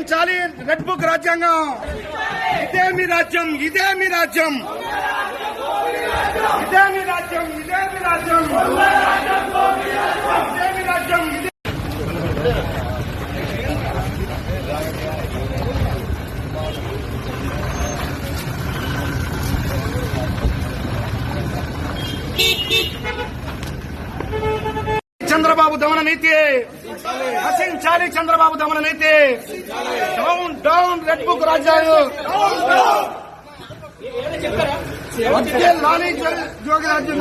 రక్షించాలి red book రాజ్యాంగం. ఇదే మీ రాజ్యం, ఇదే మీ రాజ్యం, ఇదే మీ రాజ్యం, ఇదే మీ రాజ్యం, ఇదే మీ రాజ్యం. చంద్రబాబు దమన నీతి నశించాలి, చంద్రబాబు దమన నీతి. డౌన్ డౌన్ రెడ్ బుక్ రాజ్యాంగం. లాలీ జోగిరాజు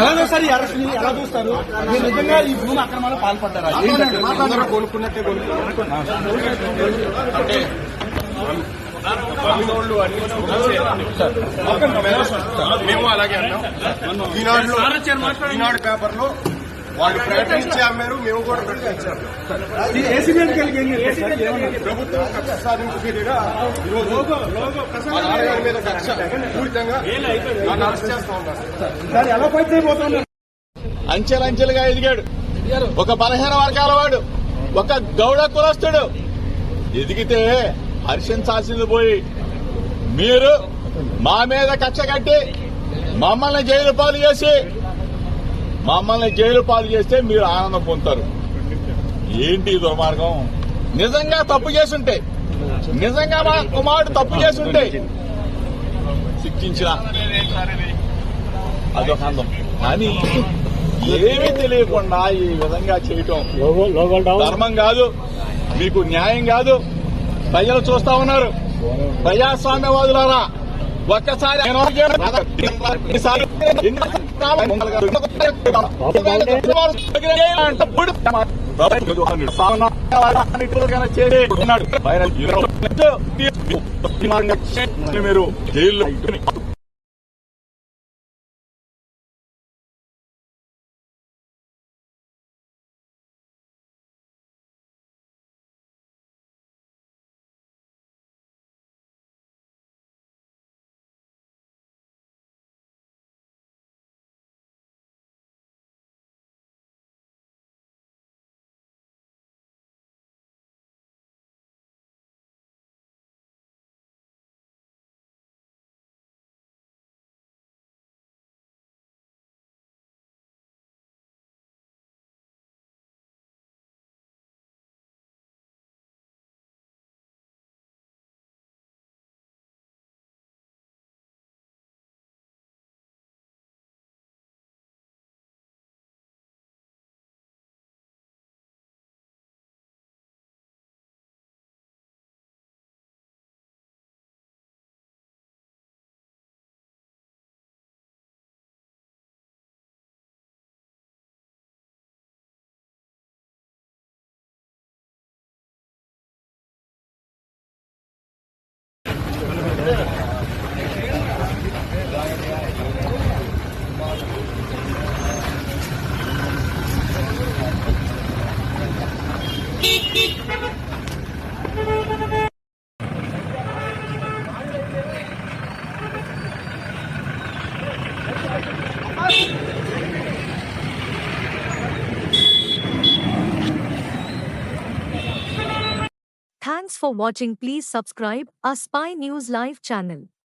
ఎలా సార్ ఈ అరెస్ట్ ఎలా చూస్తారు? మీరు నిజంగా ఈ భూమి అక్రమాలు పాల్పడ్డారా? కోలుకున్నట్టే మేము అలాగే అన్నాం. ఈనాడు పేపర్లో వాళ్ళు ప్రకటించి అమ్మారు, మేము కూడా ప్రకటించాము. ప్రభుత్వం కక్ష సాధింపు చర్యగా ఈరోజు నాన్నగారి మీద కక్ష పూరితంగా నన్ను అరెస్ట్ చేస్తా ఉన్నారు. అంచెలంచెలుగా ఎదిగాడు. ఒక బలహీన వర్గాల వాడు, ఒక గౌడ కులస్తుడు ఎదిగితే హర్షించాల్సింది పోయి మీరు మా మీద కక్ష కట్టి మమ్మల్ని జైలు పాలు చేస్తే మీరు ఆనందం పొందుతారు. ఏంటి దుర్మార్గం? నిజంగా తప్పు చేసుంటే, నిజంగా మా కుమారుడు తప్పు చేసుంటే శిక్షించిన అదొక ఆనందం. కానీ ఏమీ తెలియకుండా ఈ విధంగా చేయటం ధర్మం కాదు, మీకు న్యాయం కాదు. ప్రజలు చూస్తా ఉన్నారు. ప్రజాస్వామ్యవాదులారా, ఒక్కసారి మీరు జైల్లో Thanks for watching. Please subscribe our Spy News Live channel.